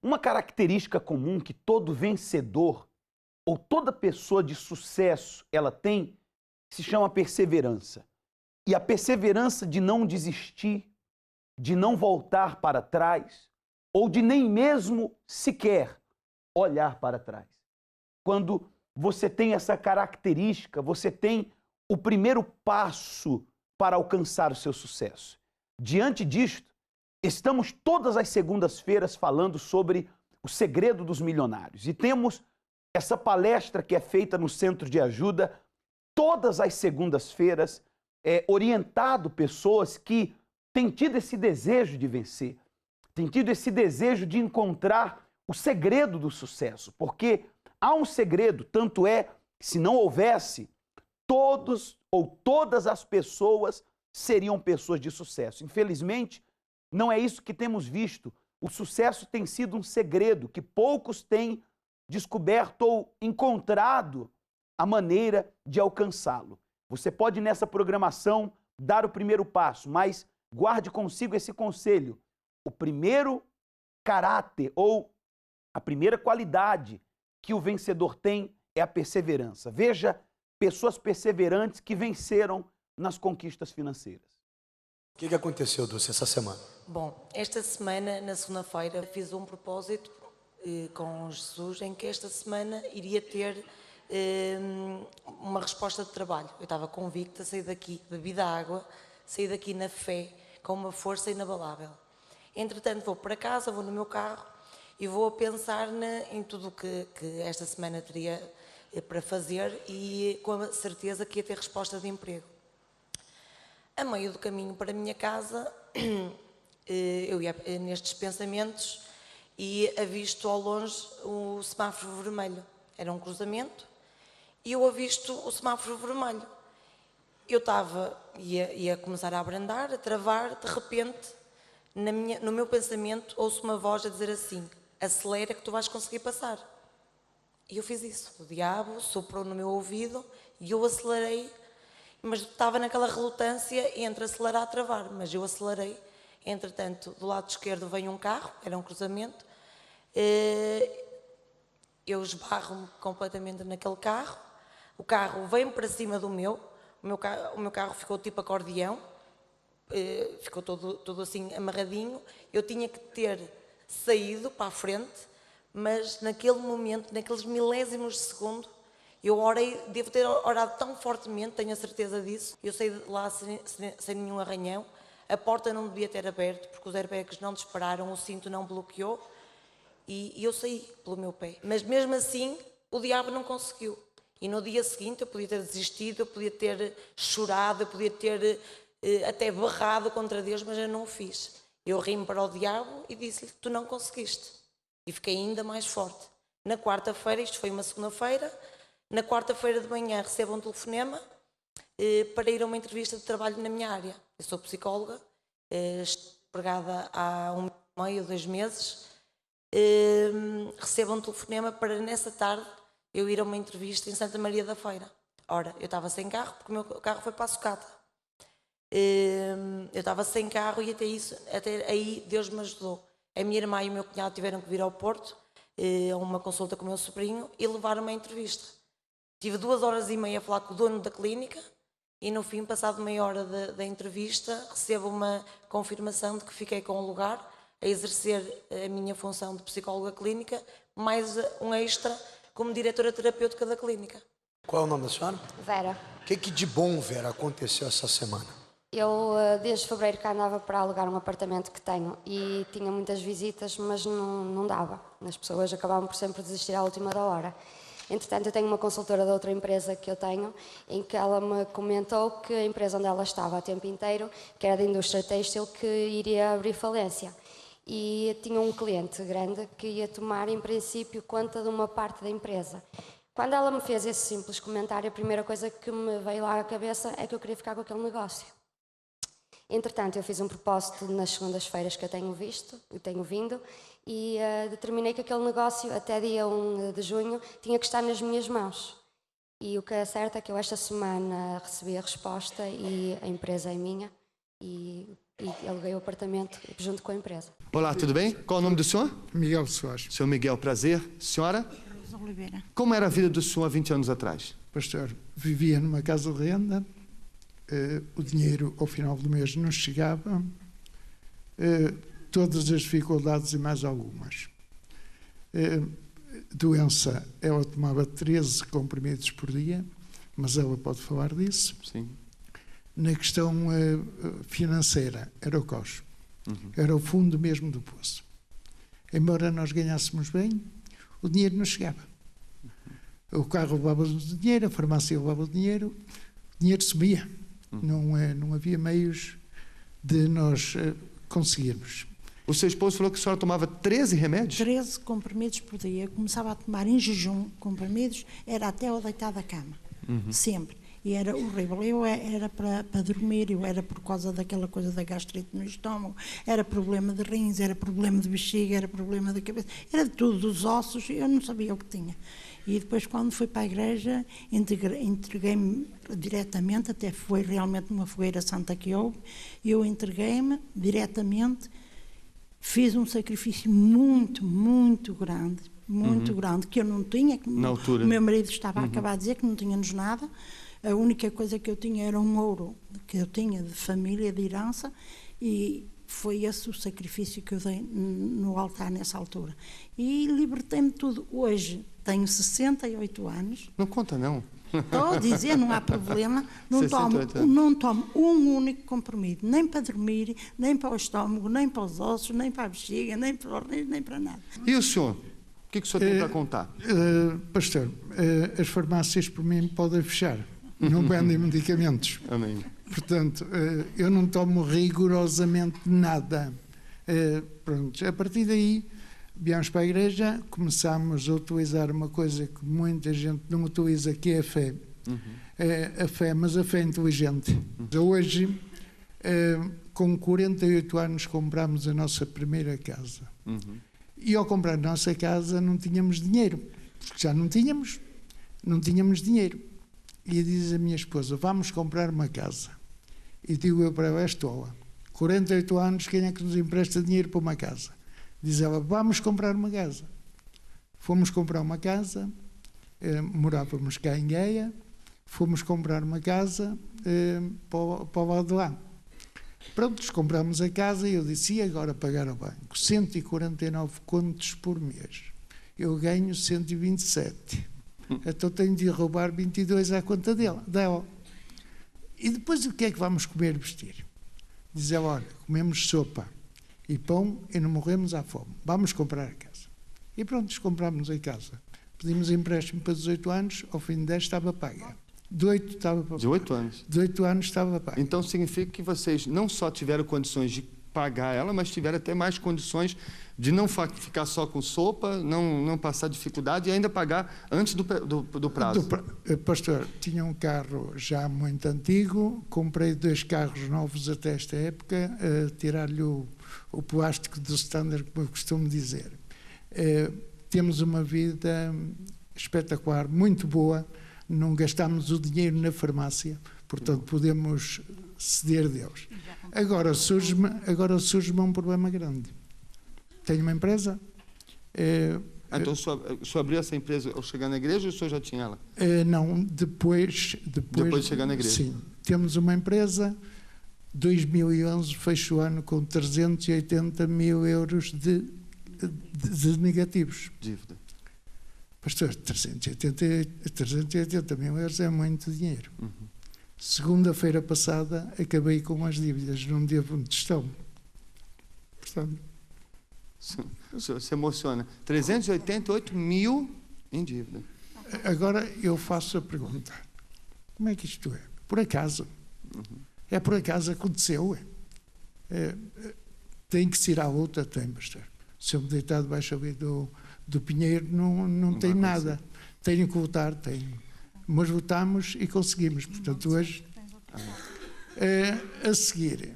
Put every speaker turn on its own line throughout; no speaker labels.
Uma característica comum que todo vencedor ou toda pessoa de sucesso ela tem se chama perseverança. E a perseverança de não desistir, de não voltar para trás ou de nem mesmo sequer olhar para trás. Quando você tem essa característica, você tem o primeiro passo para alcançar o seu sucesso. Diante disto, estamos todas as segundas-feiras falando sobre o segredo dos milionários. E temos essa palestra que é feita no Centro de Ajuda, todas as segundas-feiras, orientado pessoas que têm tido esse desejo de vencer, têm tido esse desejo de encontrar o segredo do sucesso. Porque há um segredo, tanto é que se não houvesse, todos ou todas as pessoas seriam pessoas de sucesso. Infelizmente, não é isso que temos visto. O sucesso tem sido um segredo que poucos têm descoberto ou encontrado a maneira de alcançá-lo. Você pode, nessa programação, dar o primeiro passo, mas guarde consigo esse conselho. O primeiro caráter ou a primeira qualidade que o vencedor tem é a perseverança. Veja pessoas perseverantes que venceram nas conquistas financeiras.
O que aconteceu, Dulce, essa semana?
Bom, esta semana, na segunda-feira, fiz um propósito com Jesus em que esta semana iria ter uma resposta de trabalho. Eu estava convicta, saí daqui, bebi da água, saí daqui na fé, com uma força inabalável. Entretanto, vou para casa, vou no meu carro e vou a pensar em tudo o que esta semana teria para fazer e com a certeza que ia ter resposta de emprego. A meio do caminho para a minha casa, eu ia nestes pensamentos e avisto ao longe o semáforo vermelho. Era um cruzamento e eu avisto o semáforo vermelho. Eu ia começar a abrandar, a travar, de repente, no meu pensamento, ouço uma voz a dizer assim: acelera que tu vais conseguir passar. E eu fiz isso. O diabo soprou no meu ouvido e eu acelerei, mas estava naquela relutância entre acelerar e travar, mas eu acelerei. Entretanto, do lado esquerdo vem um carro, era um cruzamento, eu esbarro-me completamente naquele carro, o carro vem para cima do meu, o meu carro ficou tipo acordeão, ficou todo assim amarradinho, eu tinha que ter saído para a frente, mas naquele momento, naqueles milésimos de segundo, eu orei, devo ter orado tão fortemente, tenho a certeza disso. Eu saí de lá sem nenhum arranhão, a porta não devia ter aberto, porque os airbags não dispararam, o cinto não bloqueou, e eu saí pelo meu pé. Mas mesmo assim, o diabo não conseguiu. E no dia seguinte eu podia ter desistido, eu podia ter chorado, eu podia ter até berrado contra Deus, mas eu não o fiz. Eu ri-me para o diabo e disse-lhe: tu não conseguiste. E fiquei ainda mais forte. Na quarta-feira, isto foi uma segunda-feira, na quarta-feira de manhã recebo um telefonema para ir a uma entrevista de trabalho na minha área. Eu sou psicóloga, empregada há 1 mês e meio, 2 meses. Recebo um telefonema para nessa tarde eu ir a uma entrevista em Santa Maria da Feira. Ora, eu estava sem carro porque o meu carro foi para a sucata. Eu estava sem carro e até aí Deus me ajudou. A minha irmã e o meu cunhado tiveram que vir ao Porto a uma consulta com o meu sobrinho e levaram-me à entrevista. Tive 2 horas e meia a falar com o dono da clínica e no fim, passado meia hora da entrevista, recebo uma confirmação de que fiquei com o lugar a exercer a minha função de psicóloga clínica, mais um extra como diretora terapêutica da clínica.
Qual é o nome da senhora?
Vera.
O que de bom, Vera, aconteceu essa semana?
Eu, desde fevereiro, que andava para alugar um apartamento que tenho e tinha muitas visitas, mas não dava. As pessoas acabavam por sempre desistir à última da hora. Entretanto, eu tenho uma consultora de outra empresa que eu tenho, em que ela me comentou que a empresa onde ela estava a tempo inteiro, que era da indústria têxtil, que iria abrir falência. E tinha um cliente grande que ia tomar, em princípio, conta de uma parte da empresa. Quando ela me fez esse simples comentário, a primeira coisa que me veio lá à cabeça é que eu queria ficar com aquele negócio. Entretanto, eu fiz um propósito nas segundas-feiras que eu tenho vindo, e determinei que aquele negócio, até dia 1 de junho, tinha que estar nas minhas mãos. E o que é certo é que eu esta semana recebi a resposta e a empresa é minha. E e aluguei o apartamento junto com a empresa.
Olá, tudo bem? Qual o nome do senhor?
Miguel Soares.
Senhor Miguel, prazer. Senhora?
Rosa Oliveira.
Como era a vida do senhor há 20 anos atrás?
Pastor, vivia numa casa de renda, o dinheiro ao final do mês não chegava, todas as dificuldades e mais algumas. Doença, ela tomava 13 comprimidos por dia, mas ela pode falar disso.
Sim.
Na questão financeira, era o caos. Era o fundo mesmo do poço. Embora nós ganhássemos bem, o dinheiro não chegava. O carro levava o dinheiro, a farmácia levava o dinheiro subia. Não havia meios de nós conseguirmos.
O seu esposo falou que a senhora tomava 13 remédios?
13 comprimidos por dia. Eu começava a tomar em jejum comprimidos, era até ao deitar da cama. Sempre. E era horrível. Eu era para dormir, eu era por causa daquela coisa da gastrite no estômago, era problema de rins, era problema de bexiga, era problema de cabeça, era de tudo, dos ossos, eu não sabia o que tinha. E depois, quando fui para a igreja, entreguei-me diretamente, até foi realmente uma fogueira santa que houve, eu entreguei-me diretamente, fiz um sacrifício muito, muito grande, que eu não tinha, que
na altura.
O meu marido estava a acabar de dizer que não tínhamos nada. A única coisa que eu tinha era um ouro que eu tinha de família, de herança, e foi esse o sacrifício que eu dei no altar nessa altura. E libertei-me de tudo. Hoje tenho 68 anos.
Não conta, não.
Estou a dizer, não há problema. Não tomo um único comprimido, nem para dormir, nem para o estômago, nem para os ossos, nem para a bexiga, nem para os rins, nem para nada.
E o senhor? O que o senhor tem para contar?
Pastor, as farmácias por mim podem fechar. Não vendem medicamentos.
Amém.
Portanto, eu não tomo rigorosamente nada. Pronto, a partir daí, viemos para a igreja, começámos a utilizar uma coisa que muita gente não utiliza, que é a fé. A fé, mas a fé inteligente. Hoje, com 48 anos, comprámos a nossa primeira casa. E ao comprar a nossa casa não tínhamos dinheiro, porque já não tínhamos dinheiro. E diz a minha esposa, vamos comprar uma casa. E digo eu para ela, és tola. 48 anos, quem é que nos empresta dinheiro para uma casa? Diz ela, vamos comprar uma casa. Fomos comprar uma casa, morávamos cá em Gaia, fomos comprar uma casa para o lado de lá. Pronto, comprámos a casa e eu disse, e agora pagar ao banco? 149 contos por mês. Eu ganho 127. Então tenho de roubar 22 à conta dela. E depois o que é que vamos comer e vestir? Diz ela, olha, comemos sopa e pão e não morremos à fome. Vamos comprar a casa. E pronto, comprámos a casa. Pedimos empréstimo para 18 anos, ao fim de 10 estava paga. De 8 estava paga.
18 anos.
18 anos estava paga.
Então significa que vocês não só tiveram condições de pagar ela, mas tiveram até mais condições de não ficar só com sopa, não passar dificuldade e ainda pagar antes do prazo.
Pastor, tinha um carro já muito antigo, comprei 2 carros novos até esta época, tirar-lhe o plástico do standard, como eu costumo dizer. Temos uma vida espetacular, muito boa, não gastamos o dinheiro na farmácia, portanto podemos ceder a Deus. Agora surge-me um problema grande. Tenho uma empresa.
Então o senhor abriu essa empresa ao chegar na igreja ou o senhor já tinha ela?
Não, depois
de chegar na igreja?
Sim, temos uma empresa. 2011 fecho o ano com 380 mil euros de negativos.
Dívida.
Pastor, 380 mil euros é muito dinheiro. Segunda-feira passada acabei com as dívidas, não devo onde estão. Portanto,
o senhor se emociona. 388 mil em dívida.
Agora eu faço a pergunta: como é que isto é? Por acaso? É por acaso aconteceu? Tem que se ir à luta? Tem, pastor. Se eu me deitar debaixo ali do pinheiro, não tem nada. Tenho que lutar, tenho. Mas votamos e conseguimos. Portanto, hoje, a seguir,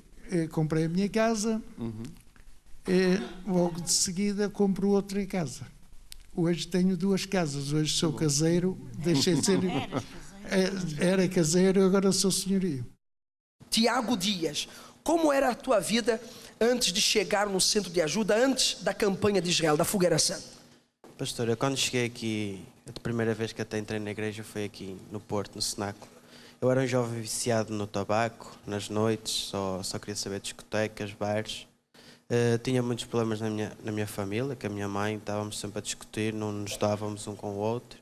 comprei a minha casa, logo de seguida compro outra casa. Hoje tenho 2 casas. Hoje sou caseiro, deixei de ser... Era caseiro, agora sou senhorio.
Tiago Dias, Como era a tua vida antes de chegar no centro de ajuda, antes da campanha de Israel, da Fogueira Santa?
Pastor, eu quando cheguei aqui, a primeira vez que até entrei na igreja foi aqui no Porto, no Cenáculo. Eu era um jovem viciado no tabaco, nas noites, só queria saber de discotecas, bares. Tinha muitos problemas na minha família, com a minha mãe, estávamos sempre a discutir, não nos dávamos um com o outro.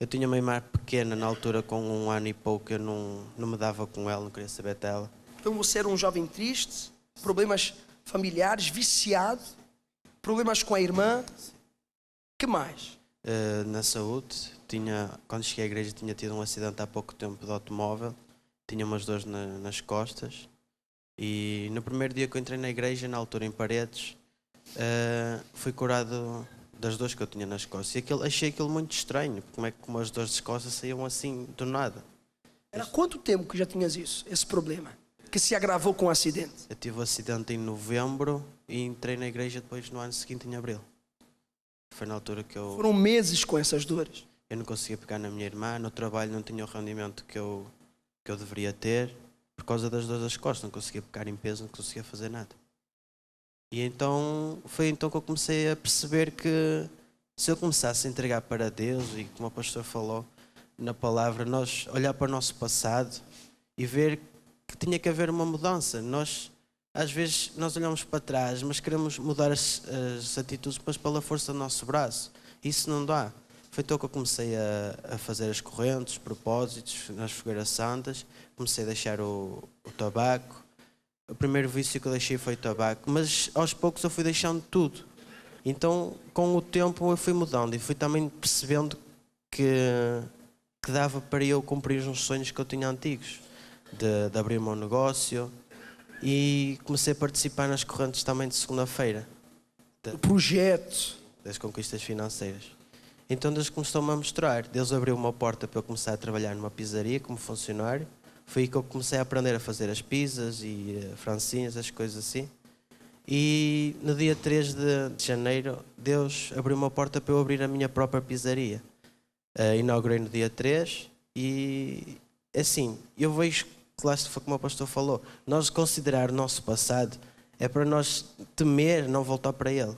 Eu tinha uma irmã pequena na altura, com 1 ano e pouco, eu não me dava com ela, não queria saber dela.
Então você era um jovem triste, problemas familiares, viciado, problemas com a irmã. Que mais?
Na saúde, quando cheguei à igreja tinha tido um acidente há pouco tempo de automóvel, tinha umas dores nas costas e no primeiro dia que eu entrei na igreja, na altura em Paredes, fui curado das dores que eu tinha nas costas e achei aquilo muito estranho, como as dores das costas saíam assim do nada.
Era quanto tempo que já tinhas isso, esse problema, que se agravou com o acidente?
Eu tive o acidente em novembro e entrei na igreja depois no ano seguinte, em abril. Foi na altura que eu...
Foram meses com essas dores?
Eu não conseguia pegar na minha irmã, no trabalho não tinha o rendimento que eu deveria ter, por causa das dores das costas, não conseguia pegar em peso, não conseguia fazer nada. E então, foi então que eu comecei a perceber que se eu começasse a entregar para Deus, e como o pastor falou na palavra, nós olhar para o nosso passado e ver que tinha que haver uma mudança. Às vezes nós olhamos para trás, mas queremos mudar as atitudes, mas pela força do nosso braço. Isso não dá. Foi então que eu comecei a fazer as correntes, os propósitos nas fogueiras santas. Comecei a deixar o tabaco. O primeiro vício que eu deixei foi o tabaco, mas aos poucos eu fui deixando tudo. Então, com o tempo eu fui mudando e fui também percebendo que dava para eu cumprir uns sonhos que eu tinha antigos, de abrir o meu negócio. E comecei a participar nas correntes também de segunda-feira.
O projeto.
Das conquistas financeiras. Então Deus começou-me a mostrar. Deus abriu uma porta para eu começar a trabalhar numa pizzaria como funcionário. Foi aí que eu comecei a aprender a fazer as pizzas e francinhas, as coisas assim. E no dia 3 de janeiro, Deus abriu uma porta para eu abrir a minha própria pizzaria. Inaugurei no dia 3 e assim, eu vejo... Lá foi como o pastor falou, nós considerar o nosso passado é para nós temer não voltar para ele.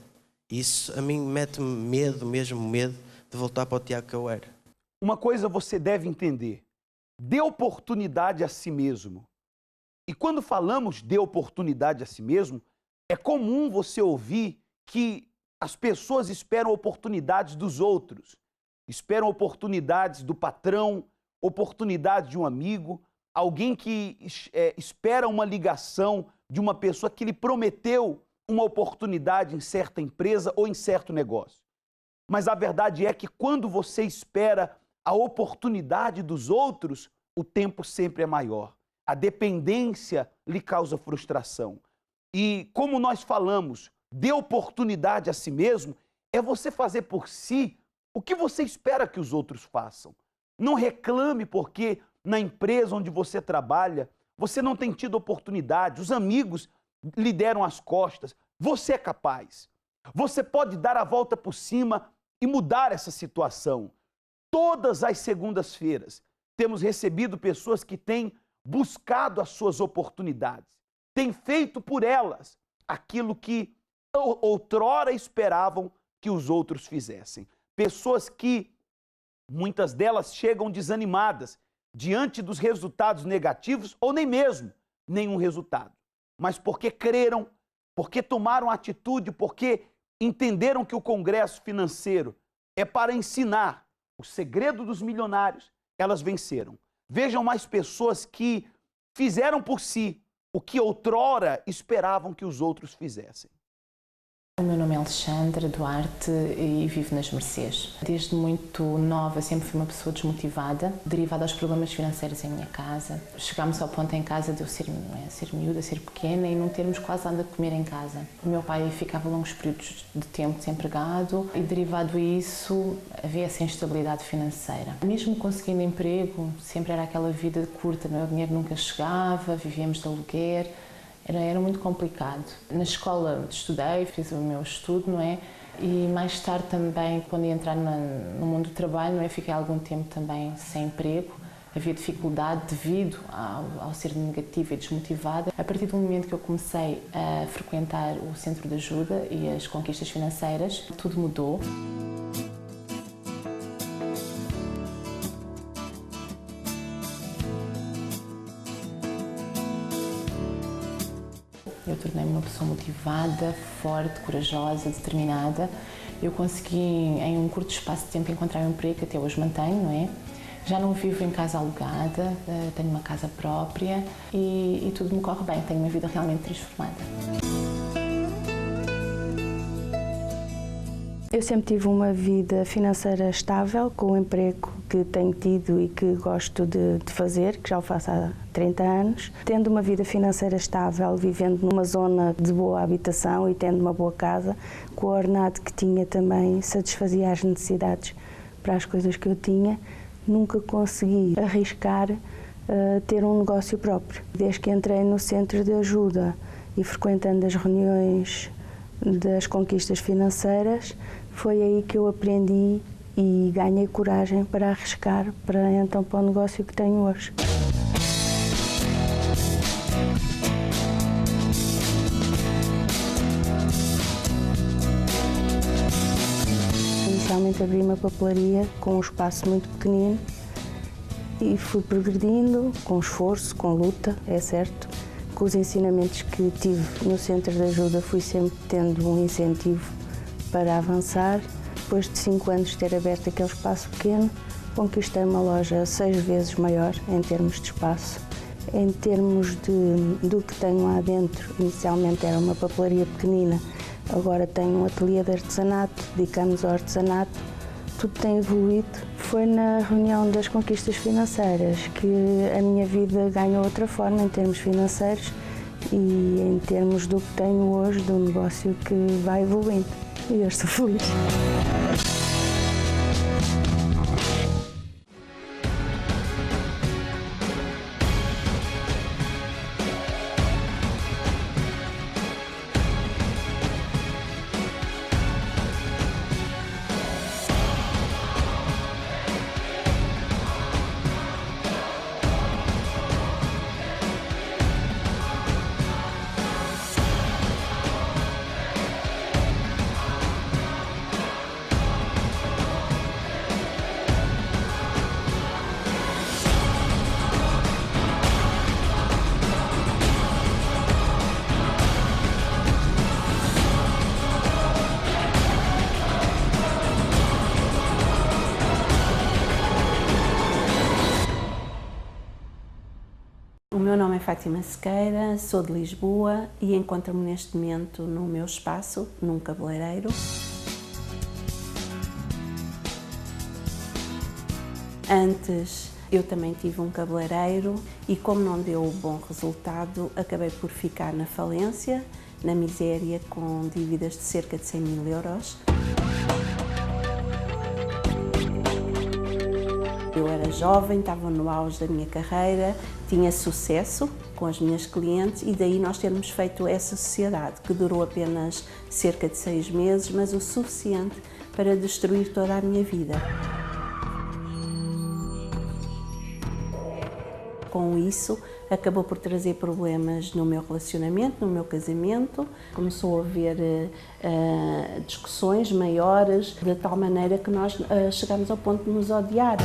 Isso a mim mete-me medo, mesmo medo, de voltar para o Tiago que eu era.
Uma coisa você deve entender, dê oportunidade a si mesmo. E quando falamos de oportunidade a si mesmo, é comum você ouvir que as pessoas esperam oportunidades dos outros, esperam oportunidades do patrão, oportunidades de um amigo, alguém que espera uma ligação de uma pessoa que lhe prometeu uma oportunidade em certa empresa ou em certo negócio. Mas a verdade é que quando você espera a oportunidade dos outros, o tempo sempre é maior. A dependência lhe causa frustração. E como nós falamos, dê oportunidade a si mesmo, é você fazer por si o que você espera que os outros façam. Não reclame porque na empresa onde você trabalha, você não tem tido oportunidade, os amigos lhe deram as costas. Você é capaz. Você pode dar a volta por cima e mudar essa situação. Todas as segundas-feiras temos recebido pessoas que têm buscado as suas oportunidades, têm feito por elas aquilo que outrora esperavam que os outros fizessem. Pessoas que, muitas delas, chegam desanimadas diante dos resultados negativos ou nem mesmo nenhum resultado. Mas porque creram, porque tomaram atitude, porque entenderam que o Congresso Financeiro é para ensinar o segredo dos milionários, elas venceram. Vejam mais pessoas que fizeram por si o que outrora esperavam que os outros fizessem.
O meu nome é Alexandra Duarte e vivo nas Mercês. Desde muito nova sempre fui uma pessoa desmotivada, derivada aos problemas financeiros em minha casa. Chegámos ao ponto em casa de eu ser miúda, ser pequena e não termos quase nada de comer em casa. O meu pai ficava longos períodos de tempo desempregado e derivado a isso havia essa instabilidade financeira. Mesmo conseguindo emprego, sempre era aquela vida curta, não é? O dinheiro nunca chegava, vivíamos de aluguer. Era muito complicado. Na escola estudei, fiz o meu estudo, não é? E mais tarde também, quando ia entrar no mundo do trabalho, não é? Fiquei algum tempo também sem emprego Havia dificuldade devido ao ser negativa e desmotivada. A partir do momento que eu comecei a frequentar o Centro de Ajuda e as conquistas financeiras, tudo mudou. Eu tornei-me uma pessoa motivada, forte, corajosa, determinada. Eu consegui, em um curto espaço de tempo, encontrar um emprego que até hoje mantenho, não é? Já não vivo em casa alugada, tenho uma casa própria e tudo me corre bem, tenho uma vida realmente transformada.
Eu sempre tive uma vida financeira estável, com o emprego que tenho tido e que gosto de fazer, que já o faço há 30 anos. Tendo uma vida financeira estável, vivendo numa zona de boa habitação e tendo uma boa casa, com o ordenado que tinha também satisfazia as necessidades para as coisas que eu tinha, nunca consegui arriscar ter um negócio próprio. Desde que entrei no Centro de Ajuda e frequentando as reuniões das conquistas financeiras, foi aí que eu aprendi e ganhei coragem para arriscar para o negócio que tenho hoje. Inicialmente abri uma papelaria com um espaço muito pequenino e fui progredindo com esforço, com luta, é certo. Com os ensinamentos que tive no Centro de Ajuda fui sempre tendo um incentivo para avançar. Depois de 5 anos de ter aberto aquele espaço pequeno, conquistei uma loja 6 vezes maior em termos de espaço. Em termos do que tenho lá dentro, inicialmente era uma papelaria pequenina, agora tenho um ateliê de artesanato, dedicamos ao artesanato, tudo tem evoluído. Foi na reunião das conquistas financeiras que a minha vida ganhou outra forma em termos financeiros e em termos do que tenho hoje, do negócio que vai evoluindo. E eu estou feliz.
O meu nome é Fátima Sequeira, sou de Lisboa e encontro-me neste momento no meu espaço, num cabeleireiro. Antes eu também tive um cabeleireiro e, como não deu bom resultado, acabei por ficar na falência, na miséria, com dívidas de cerca de 100 mil euros. Eu era jovem, estava no auge da minha carreira, tinha sucesso com as minhas clientes e daí nós termos feito essa sociedade, que durou apenas cerca de 6 meses, mas o suficiente para destruir toda a minha vida. Com isso, acabou por trazer problemas no meu relacionamento, no meu casamento. Começou a haver discussões maiores, de tal maneira que nós chegámos ao ponto de nos odiar.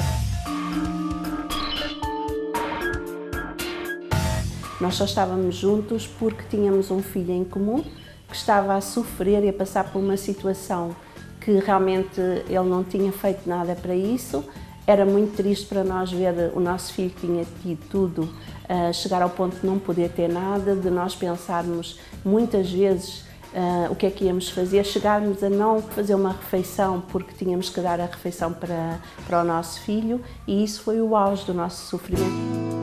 Nós só estávamos juntos porque tínhamos um filho em comum que estava a sofrer e a passar por uma situação que realmente ele não tinha feito nada para isso. Era muito triste para nós ver o nosso filho que tinha tido tudo, chegar ao ponto de não poder ter nada, de nós pensarmos muitas vezes o que é que íamos fazer, chegarmos a não fazer uma refeição porque tínhamos que dar a refeição para o nosso filho, e isso foi o auge do nosso sofrimento.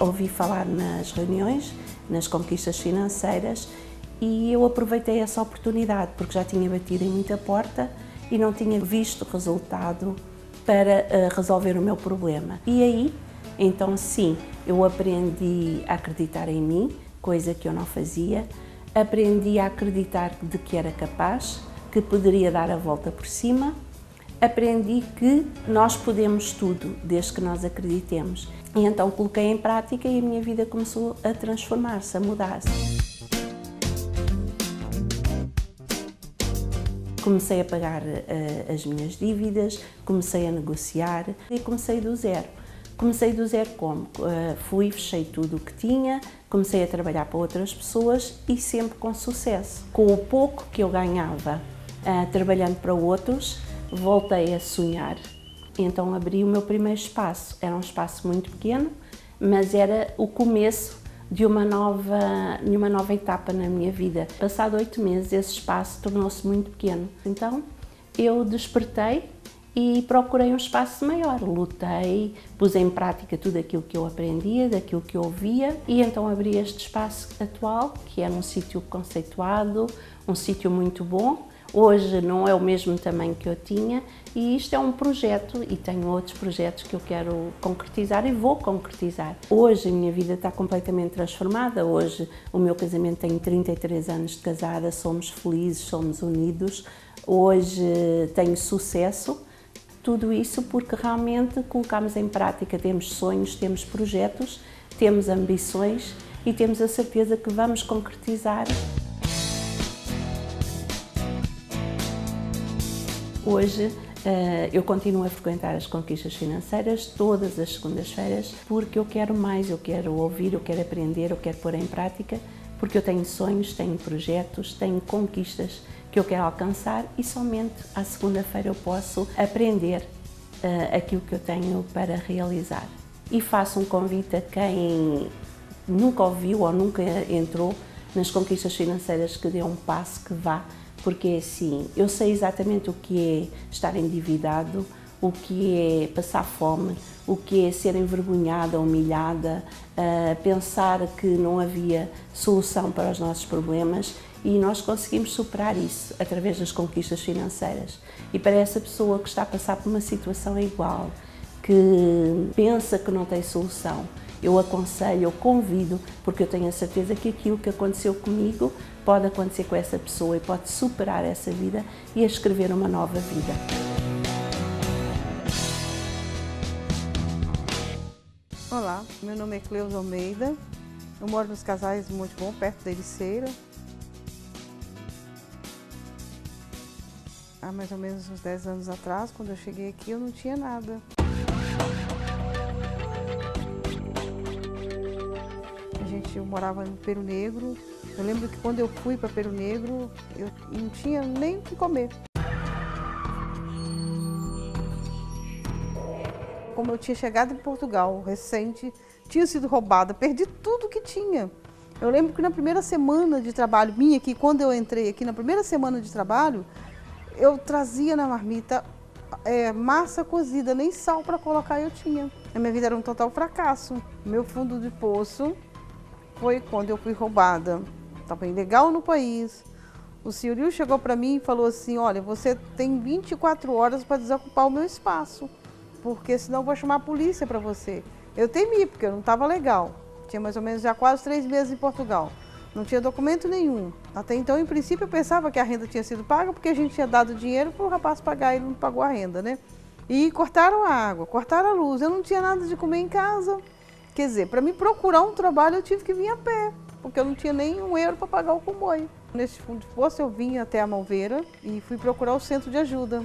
Ouvi falar nas reuniões, nas conquistas financeiras, e eu aproveitei essa oportunidade porque já tinha batido em muita porta e não tinha visto resultado para resolver o meu problema. E aí, então sim, eu aprendi a acreditar em mim, coisa que eu não fazia, aprendi a acreditar de que era capaz, que poderia dar a volta por cima, aprendi que nós podemos tudo, desde que nós acreditemos. E então coloquei em prática e a minha vida começou a transformar-se, a mudar-se. Comecei a pagar as minhas dívidas, comecei a negociar e comecei do zero. Comecei do zero como? Fechei tudo o que tinha, comecei a trabalhar para outras pessoas e sempre com sucesso. Com o pouco que eu ganhava trabalhando para outros, voltei a sonhar. Então abri o meu primeiro espaço. Era um espaço muito pequeno, mas era o começo de uma nova etapa na minha vida. Passado 8 meses, esse espaço tornou-se muito pequeno. Então eu despertei e procurei um espaço maior. Lutei, pus em prática tudo aquilo que eu aprendia, daquilo que eu ouvia, e então abri este espaço atual, que era um sítio conceituado, um sítio muito bom. Hoje não é o mesmo tamanho que eu tinha e isto é um projeto e tenho outros projetos que eu quero concretizar e vou concretizar. Hoje a minha vida está completamente transformada. Hoje o meu casamento tem 33 anos de casada, somos felizes, somos unidos. Hoje tenho sucesso. Tudo isso porque realmente colocamos em prática, temos sonhos, temos projetos, temos ambições e temos a certeza que vamos concretizar. Hoje eu continuo a frequentar as conquistas financeiras todas as segundas-feiras porque eu quero mais, eu quero ouvir, eu quero aprender, eu quero pôr em prática, porque eu tenho sonhos, tenho projetos, tenho conquistas que eu quero alcançar e somente à segunda-feira eu posso aprender aquilo que eu tenho para realizar. E faço um convite a quem nunca ouviu ou nunca entrou nas conquistas financeiras que dê um passo, que vá, porque é assim, eu sei exatamente o que é estar endividado, o que é passar fome, o que é ser envergonhada, humilhada, pensar que não havia solução para os nossos problemas e nós conseguimos superar isso através das conquistas financeiras. E para essa pessoa que está a passar por uma situação igual, que pensa que não tem solução, eu aconselho, eu convido, porque eu tenho a certeza que aquilo que aconteceu comigo pode acontecer com essa pessoa e pode superar essa vida e escrever uma nova vida.
Olá, meu nome é Cleusa Almeida, eu moro nos Casais de Monte Bom, perto da Ericeira. Há mais ou menos uns 10 anos atrás, quando eu cheguei aqui, eu não tinha nada. Eu morava no Peru Negro. Eu lembro que quando eu fui para Peru Negro, eu não tinha nem o que comer. Como eu tinha chegado em Portugal recente, tinha sido roubada, perdi tudo que tinha. Eu lembro que na primeira semana de trabalho minha aqui, quando eu entrei aqui, na primeira semana de trabalho, eu trazia na marmita massa cozida, nem sal para colocar eu tinha. A minha vida era um total fracasso. Meu fundo de poço foi quando eu fui roubada. Estava ilegal no país. O senhorio chegou para mim e falou assim, olha, você tem 24 horas para desocupar o meu espaço, porque senão eu vou chamar a polícia para você. Eu temi, porque eu não estava legal. Tinha mais ou menos já quase 3 meses em Portugal. Não tinha documento nenhum. Até então, em princípio, eu pensava que a renda tinha sido paga, porque a gente tinha dado dinheiro para o rapaz pagar e ele não pagou a renda, né? E cortaram a água, cortaram a luz. Eu não tinha nada de comer em casa. Quer dizer, para me procurar um trabalho eu tive que vir a pé, porque eu não tinha nem €1 para pagar o comboio. Nesse fundo de poço eu vim até a Malveira e fui procurar o centro de ajuda,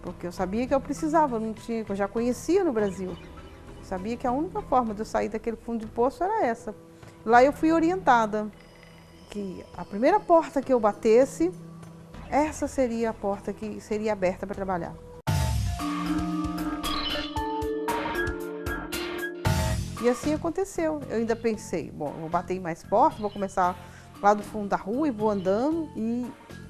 porque eu sabia que eu precisava, eu já conhecia no Brasil. Sabia que a única forma de eu sair daquele fundo de poço era essa. Lá eu fui orientada que a primeira porta que eu batesse, essa seria a porta que seria aberta para trabalhar. E assim aconteceu. Eu ainda pensei, bom, vou bater em mais portas, vou começar lá do fundo da rua e vou andando. E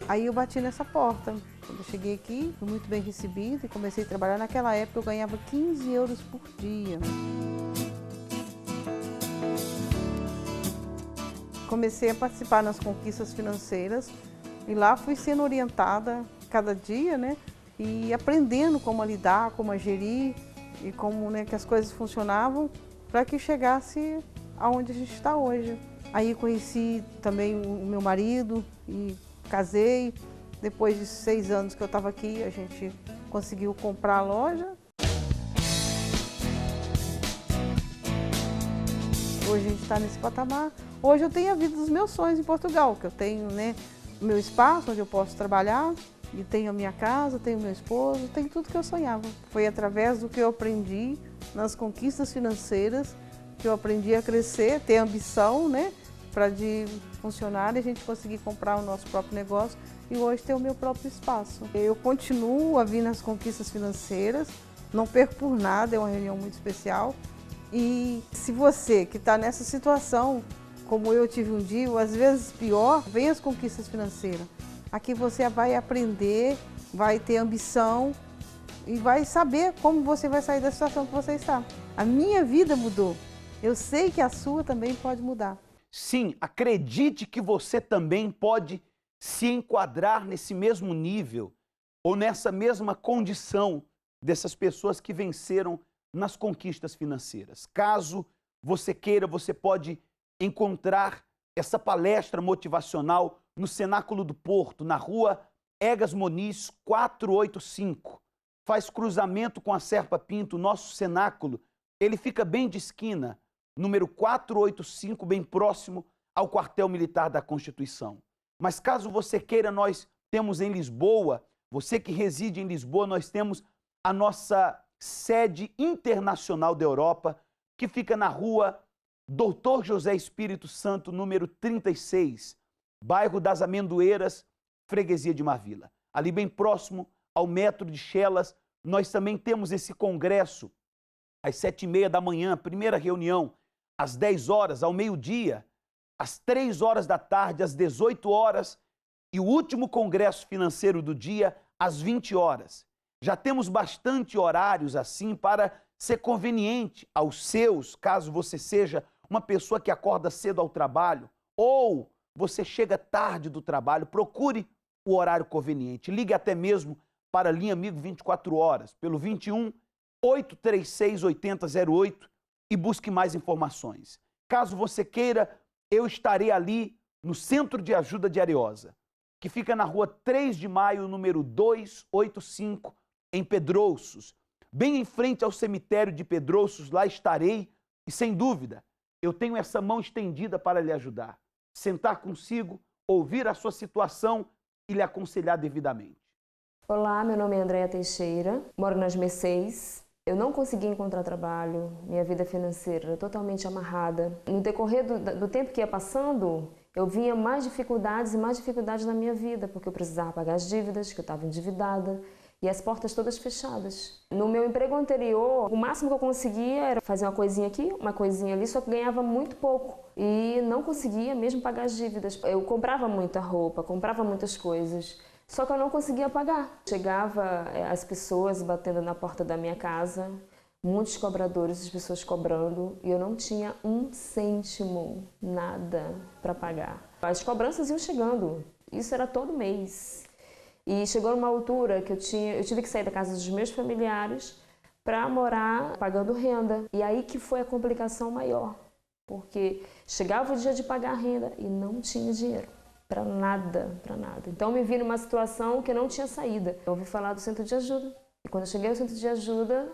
aí eu bati nessa porta. Quando eu cheguei aqui, fui muito bem recebida e comecei a trabalhar. Naquela época eu ganhava €15 por dia. Comecei a participar nas conquistas financeiras e lá fui sendo orientada cada dia, né? E aprendendo como a lidar, como a gerir e como, né, que as coisas funcionavam, para que chegasse aonde a gente está hoje. Aí conheci também o meu marido e casei. Depois de 6 anos que eu estava aqui, a gente conseguiu comprar a loja. Hoje a gente está nesse patamar. Hoje eu tenho a vida dos meus sonhos em Portugal, que eu tenho, né, o meu espaço onde eu posso trabalhar, e tenho a minha casa, tenho meu esposo, tenho tudo que eu sonhava. Foi através do que eu aprendi nas conquistas financeiras que eu aprendi a crescer, ter ambição, né, para de funcionar e a gente conseguir comprar o nosso próprio negócio e hoje ter o meu próprio espaço. Eu continuo a vir nas conquistas financeiras, não perco por nada, é uma reunião muito especial. E se você que está nessa situação, como eu tive um dia, ou às vezes pior, vem as conquistas financeiras. Aqui você vai aprender, vai ter ambição e vai saber como você vai sair da situação que você está. A minha vida mudou. Eu sei que a sua também pode mudar.
Sim, acredite que você também pode se enquadrar nesse mesmo nível ou nessa mesma condição dessas pessoas que venceram nas conquistas financeiras. Caso você queira, você pode encontrar essa palestra motivacional no Cenáculo do Porto, na rua Egas Moniz 485. Faz cruzamento com a Serpa Pinto, nosso cenáculo. Ele fica bem de esquina, número 485, bem próximo ao quartel militar da Constituição. Mas caso você queira, nós temos em Lisboa, você que reside em Lisboa, nós temos a nossa sede internacional da Europa, que fica na rua Doutor José Espírito Santo, número 36, bairro das Amendoeiras, freguesia de Marvila. Ali bem próximo ao metro de Chelas, nós também temos esse congresso às 7h30 da manhã, primeira reunião, às 10 horas, ao meio-dia, às 3 horas da tarde, às 18 horas e o último congresso financeiro do dia, às 20 horas. Já temos bastante horários assim para ser conveniente aos seus, caso você seja uma pessoa que acorda cedo ao trabalho ou você chega tarde do trabalho, procure o horário conveniente. Ligue até mesmo para a linha Amigo 24 horas, pelo 21 836 8008 e busque mais informações. Caso você queira, eu estarei ali no Centro de Ajuda de Areosa, que fica na rua 3 de Maio, número 285, em Pedrouços. Bem em frente ao cemitério de Pedrouços, lá estarei e, sem dúvida, eu tenho essa mão estendida para lhe ajudar. Sentar consigo, ouvir a sua situação e lhe aconselhar devidamente.
Olá, meu nome é Andréa Teixeira, moro nas Mercês. Eu não consegui encontrar trabalho, minha vida financeira era totalmente amarrada. No decorrer do tempo que ia passando, eu vinha mais dificuldades e mais dificuldades na minha vida, porque eu precisava pagar as dívidas, que eu estava endividada, e as portas todas fechadas. No meu emprego anterior, o máximo que eu conseguia era fazer uma coisinha aqui, uma coisinha ali, só que ganhava muito pouco. E não conseguia mesmo pagar as dívidas. Eu comprava muita roupa, comprava muitas coisas, só que eu não conseguia pagar. Chegava as pessoas batendo na porta da minha casa, muitos cobradores, as pessoas cobrando, e eu não tinha um cêntimo, nada para pagar. As cobranças iam chegando, isso era todo mês. E chegou numa altura que eu tive que sair da casa dos meus familiares para morar pagando renda. E aí que foi a complicação maior, porque chegava o dia de pagar a renda e não tinha dinheiro para nada, para nada. Então eu me vi numa situação que eu não tinha saída. Eu ouvi falar do centro de ajuda. E quando eu cheguei ao centro de ajuda,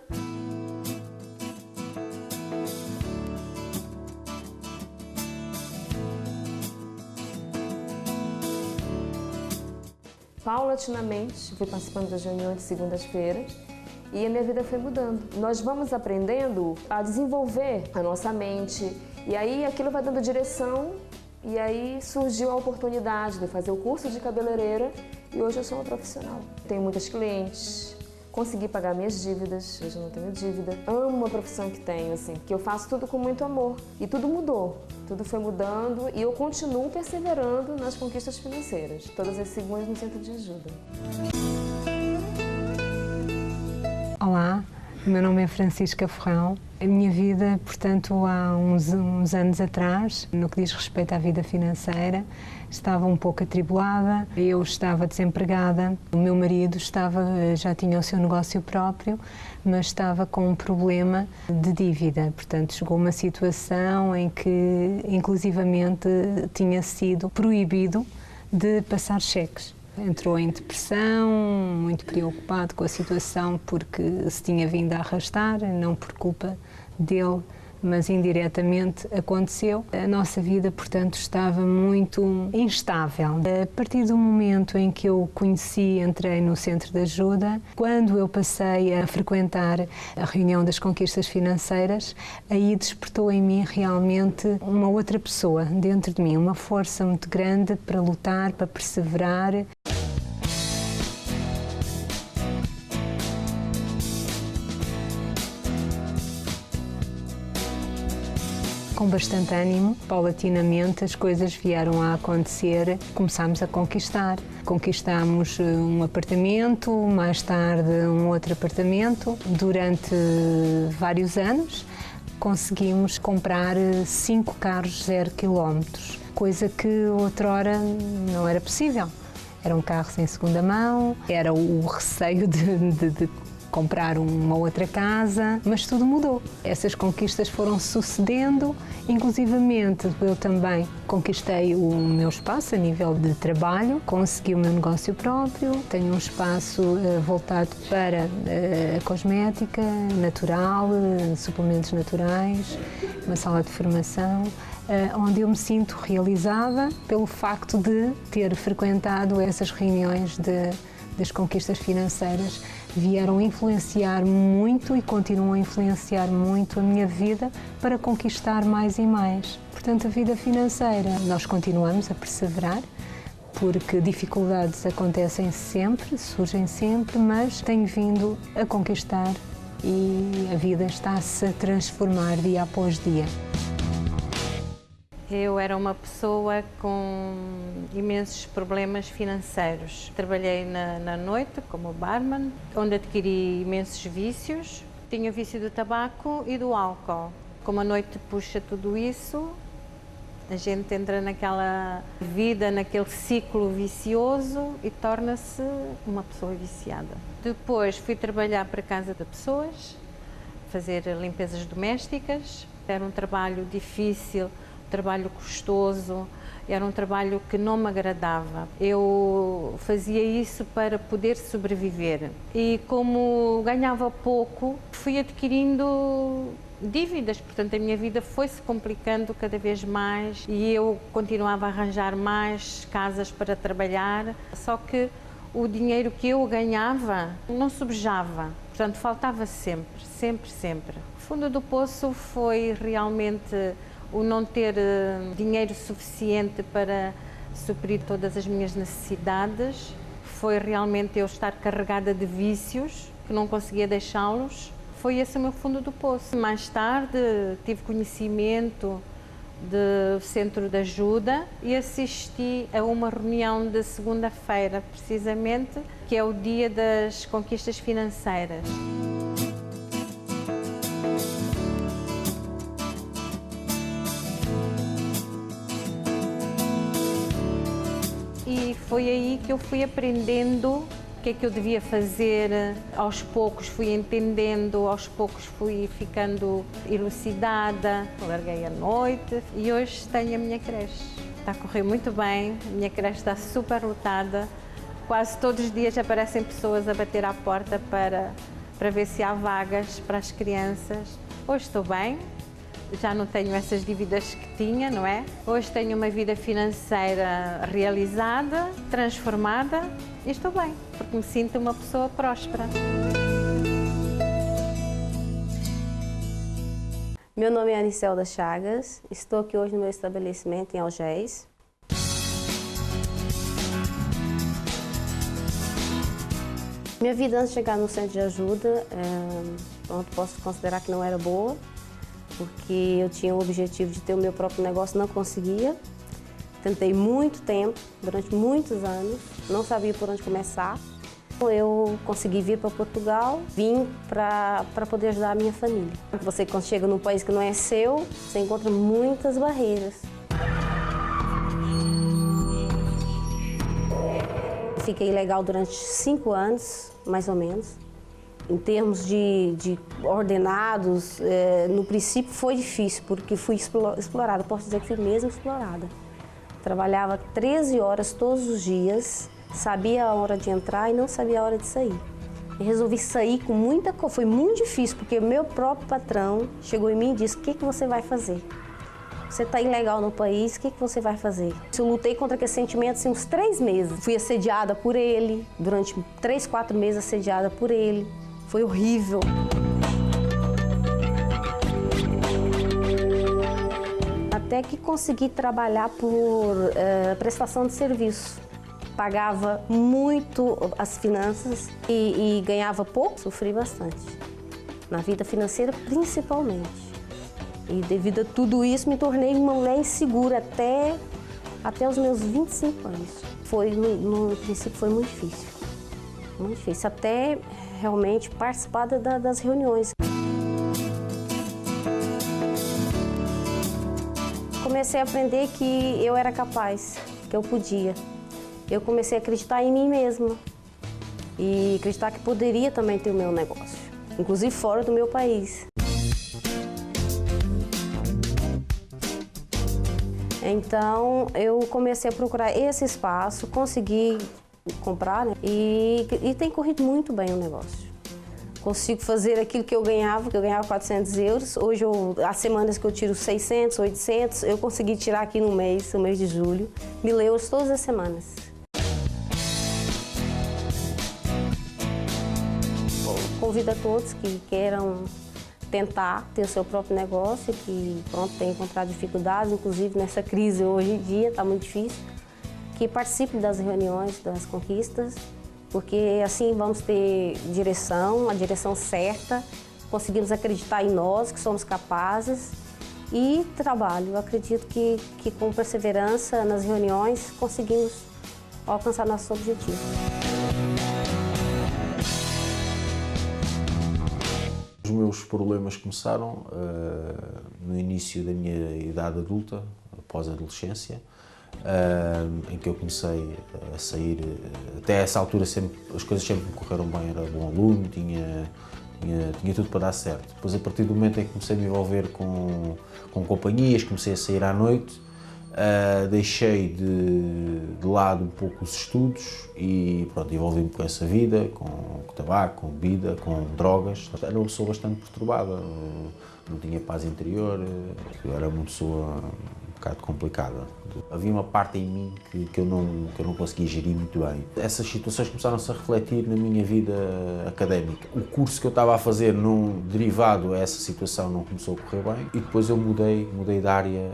paulatinamente, fui participando das reuniões de segundas-feiras e a minha vida foi mudando. Nós vamos aprendendo a desenvolver a nossa mente e aí aquilo vai dando direção e aí surgiu a oportunidade de fazer o curso de cabeleireira e hoje eu sou uma profissional. Tenho muitas clientes, consegui pagar minhas dívidas, hoje eu não tenho dívida. Amo a profissão que tenho, assim, porque eu faço tudo com muito amor e tudo mudou. Tudo foi mudando e eu continuo perseverando nas conquistas financeiras. Todas as segundas no centro de ajuda.
Olá, meu nome é Francisca Ferrão. A minha vida, portanto, há uns anos atrás, no que diz respeito à vida financeira, estava um pouco atribulada. Eu estava desempregada, o meu marido já tinha o seu negócio próprio, mas estava com um problema de dívida. Portanto, chegou uma situação em que, inclusivamente, tinha sido proibido de passar cheques. Entrou em depressão, muito preocupado com a situação porque se tinha vindo a arrastar, não por culpa dele, mas indiretamente aconteceu. A nossa vida, portanto, estava muito instável. A partir do momento em que eu o conheci, entrei no Centro de Ajuda. Quando eu passei a frequentar a reunião das conquistas financeiras, aí despertou em mim realmente uma outra pessoa dentro de mim, uma força muito grande para lutar, para perseverar. Com bastante ânimo, paulatinamente as coisas vieram a acontecer, começámos a conquistar. Conquistámos um apartamento, mais tarde um outro apartamento. Durante vários anos conseguimos comprar 5 carros 0 quilómetros, coisa que outrora não era possível. Eram carros em segunda mão, era o receio de comprar uma outra casa, mas tudo mudou. Essas conquistas foram sucedendo, inclusivamente eu também conquistei o meu espaço a nível de trabalho, consegui o meu negócio próprio, tenho um espaço voltado para a cosmética natural, suplementos naturais, uma sala de formação, onde eu me sinto realizada pelo facto de ter frequentado essas reuniões das conquistas financeiras. Vieram influenciar muito e continuam a influenciar muito a minha vida para conquistar mais e mais. Portanto, a vida financeira, nós continuamos a perseverar, porque dificuldades acontecem sempre, surgem sempre, mas tenho vindo a conquistar e a vida está-se a transformar dia após dia.
Eu era uma pessoa com imensos problemas financeiros. Trabalhei na noite como barman, onde adquiri imensos vícios. Tinha o vício do tabaco e do álcool. Como a noite puxa tudo isso, a gente entra naquela vida, naquele ciclo vicioso e torna-se uma pessoa viciada. Depois fui trabalhar para a casa de pessoas, fazer limpezas domésticas. Era um trabalho difícil, trabalho custoso, era um trabalho que não me agradava. Eu fazia isso para poder sobreviver e como ganhava pouco, fui adquirindo dívidas, portanto a minha vida foi-se complicando cada vez mais e eu continuava a arranjar mais casas para trabalhar, só que o dinheiro que eu ganhava não sobejava, portanto faltava sempre, sempre, sempre. O fundo do poço foi realmente o não ter dinheiro suficiente para suprir todas as minhas necessidades, foi realmente eu estar carregada de vícios, que não conseguia deixá-los, foi esse o meu fundo do poço. Mais tarde tive conhecimento do Centro de Ajuda e assisti a uma reunião de segunda-feira, precisamente, que é o dia das conquistas financeiras. E foi aí que eu fui aprendendo o que é que eu devia fazer. Aos poucos fui entendendo, aos poucos fui ficando elucidada. Larguei a noite e hoje tenho a minha creche. Está a correr muito bem, a minha creche está super lotada. Quase todos os dias aparecem pessoas a bater à porta para ver se há vagas para as crianças. Hoje estou bem. Já não tenho essas dívidas que tinha, não é? Hoje tenho uma vida financeira realizada, transformada e estou bem, porque me sinto uma pessoa próspera.
Meu nome é Anicelda Chagas, estou aqui hoje no meu estabelecimento em Algés. Minha vida antes de chegar no Centro de Ajuda, posso considerar que não era boa, porque eu tinha o objetivo de ter o meu próprio negócio, não conseguia. Tentei muito tempo, durante muitos anos, não sabia por onde começar. Eu consegui vir para Portugal, vim para poder ajudar a minha família. Você, quando chega num país que não é seu, você encontra muitas barreiras. Fiquei ilegal durante 5 anos, mais ou menos. Em termos de ordenados, no princípio foi difícil, porque fui explorada, posso dizer que fui mesmo explorada. Trabalhava 13 horas todos os dias, Sabia a hora de entrar e não sabia a hora de sair. Eu resolvi sair com muita coisa. Foi muito difícil, porque meu próprio patrão chegou em mim e disse: o que você vai fazer? Você está ilegal no país, o que você vai fazer? Eu lutei contra aquele sentimento assim, uns 3 meses. Fui assediada por ele, durante 3, 4 meses assediada por ele. Foi horrível. Até que consegui trabalhar por prestação de serviço. Pagava muito as finanças e ganhava pouco, sofri bastante. Na vida financeira, principalmente. E devido a tudo isso, me tornei uma mulher insegura até os meus 25 anos. No princípio, foi muito difícil. Muito difícil, até realmente participar das reuniões. Comecei a aprender que eu era capaz, que eu podia. Eu comecei a acreditar em mim mesma e acreditar que poderia também ter o meu negócio, inclusive fora do meu país. Então, eu comecei a procurar esse espaço, consegui comprar, né? E tem corrido muito bem o negócio. Consigo fazer aquilo que eu ganhava 400 euros. Hoje, há semanas que eu tiro 600, 800, eu consegui tirar aqui no mês de julho, 1.000 euros todas as semanas. Convido a todos que queiram tentar ter o seu próprio negócio, que tem encontrado dificuldades, inclusive nessa crise hoje em dia, está muito difícil, que participem das reuniões, das conquistas, porque assim vamos ter direção, a direção certa, conseguimos acreditar em nós, que somos capazes, e trabalho. Eu acredito que com perseverança nas reuniões conseguimos alcançar nossos objetivos.
Os meus problemas começaram no início da minha idade adulta, após a adolescência, em que eu comecei a sair. Até essa altura as coisas sempre me correram bem, era bom aluno, tinha tudo para dar certo. Depois, a partir do momento em que comecei a me envolver com companhias, comecei a sair à noite, deixei de lado um pouco os estudos e envolvi-me com essa vida, com tabaco, com bebida, com drogas. Era uma pessoa bastante perturbada, não tinha paz interior, eu era uma pessoa um bocado complicada. Havia uma parte em mim que eu não conseguia gerir muito bem. Essas situações começaram-se a refletir na minha vida académica. O curso que eu estava a fazer, derivado a essa situação, não começou a correr bem e depois eu mudei de área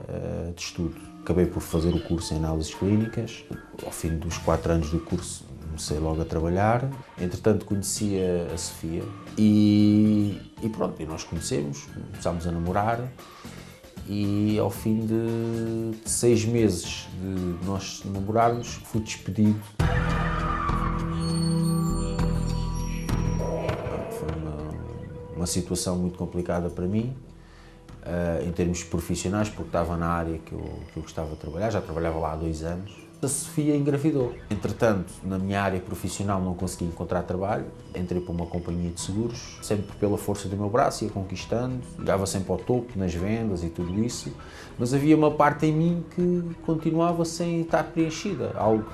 de estudo. Acabei por fazer o curso em análises clínicas. Ao fim dos 4 anos do curso, comecei logo a trabalhar. Entretanto, conheci a Sofia e nós começámos a namorar e ao fim de 6 meses de nós namorarmos, fui despedido. Foi uma situação muito complicada para mim. Em termos profissionais, porque estava na área que eu gostava de trabalhar, já trabalhava lá há 2 anos. A Sofia engravidou. Entretanto, na minha área profissional não consegui encontrar trabalho, entrei para uma companhia de seguros, sempre pela força do meu braço, ia conquistando, chegava sempre ao topo nas vendas e tudo isso, mas havia uma parte em mim que continuava sem estar preenchida, algo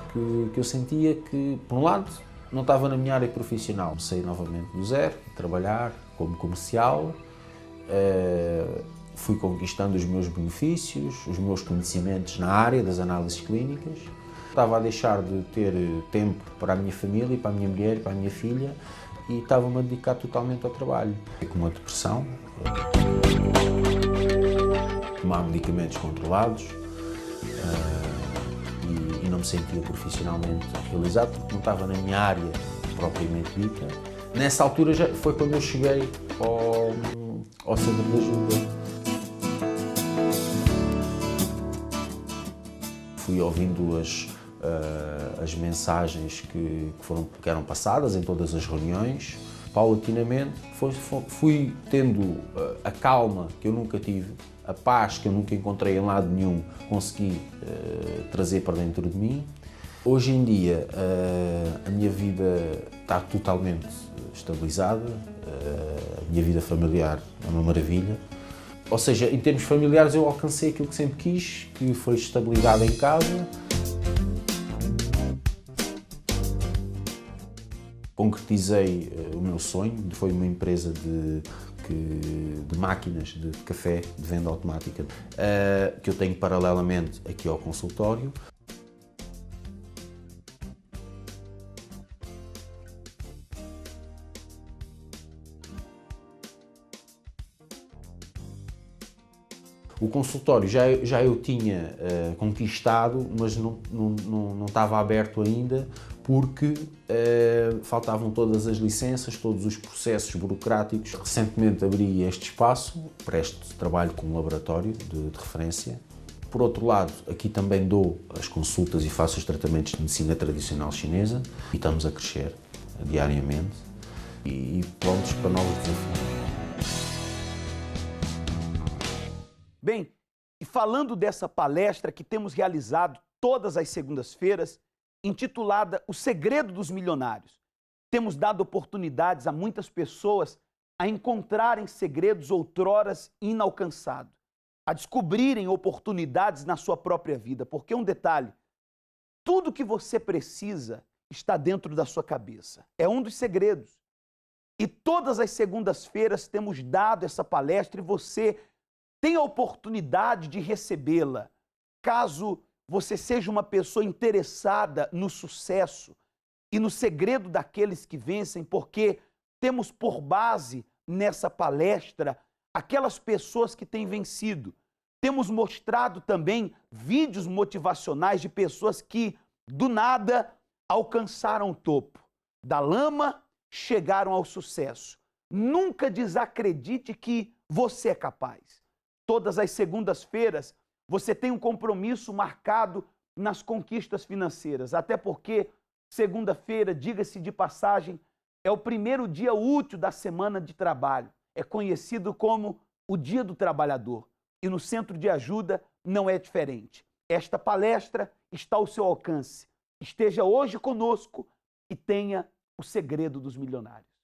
que eu sentia que, por um lado, não estava na minha área profissional. Comecei novamente do zero, a trabalhar como comercial, fui conquistando os meus benefícios, os meus conhecimentos na área das análises clínicas. Estava a deixar de ter tempo para a minha família, para a minha mulher, para a minha filha e estava-me a dedicar totalmente ao trabalho. Fiquei com uma depressão, tomar medicamentos controlados e não me sentia profissionalmente realizado porque não estava na minha área propriamente dita. Nessa altura já foi quando eu cheguei ao Centro de Ajuda. Fui ouvindo as mensagens que eram passadas em todas as reuniões. Paulatinamente fui tendo a calma que eu nunca tive, a paz que eu nunca encontrei em lado nenhum, consegui trazer para dentro de mim. Hoje em dia a minha vida está totalmente estabilizada, a minha vida familiar é uma maravilha. Ou seja, em termos familiares eu alcancei aquilo que sempre quis, que foi estabilidade em casa. concretizei o meu sonho, foi uma empresa de máquinas de café, de venda automática, que eu tenho paralelamente aqui ao consultório. O consultório já eu tinha conquistado, mas não estava aberto ainda porque faltavam todas as licenças, todos os processos burocráticos. Recentemente abri este espaço, presto trabalho com um laboratório de referência. Por outro lado, aqui também dou as consultas e faço os tratamentos de medicina tradicional chinesa e estamos a crescer diariamente e prontos para novos desafios.
Bem, e falando dessa palestra que temos realizado todas as segundas-feiras, intitulada O Segredo dos Milionários, temos dado oportunidades a muitas pessoas a encontrarem segredos outroras inalcançados, a descobrirem oportunidades na sua própria vida, porque um detalhe, tudo que você precisa está dentro da sua cabeça, é um dos segredos. E todas as segundas-feiras temos dado essa palestra e você tem a oportunidade de recebê-la. Caso você seja uma pessoa interessada no sucesso e no segredo daqueles que vencem, porque temos por base nessa palestra aquelas pessoas que têm vencido. Temos mostrado também vídeos motivacionais de pessoas que, do nada, alcançaram o topo. Da lama, chegaram ao sucesso. Nunca desacredite que você é capaz. Todas as segundas-feiras, você tem um compromisso marcado nas conquistas financeiras. Até porque, segunda-feira, diga-se de passagem, é o primeiro dia útil da semana de trabalho. É conhecido como o Dia do Trabalhador. E no Centro de Ajuda não é diferente. Esta palestra está ao seu alcance. Esteja hoje conosco e tenha o segredo dos milionários.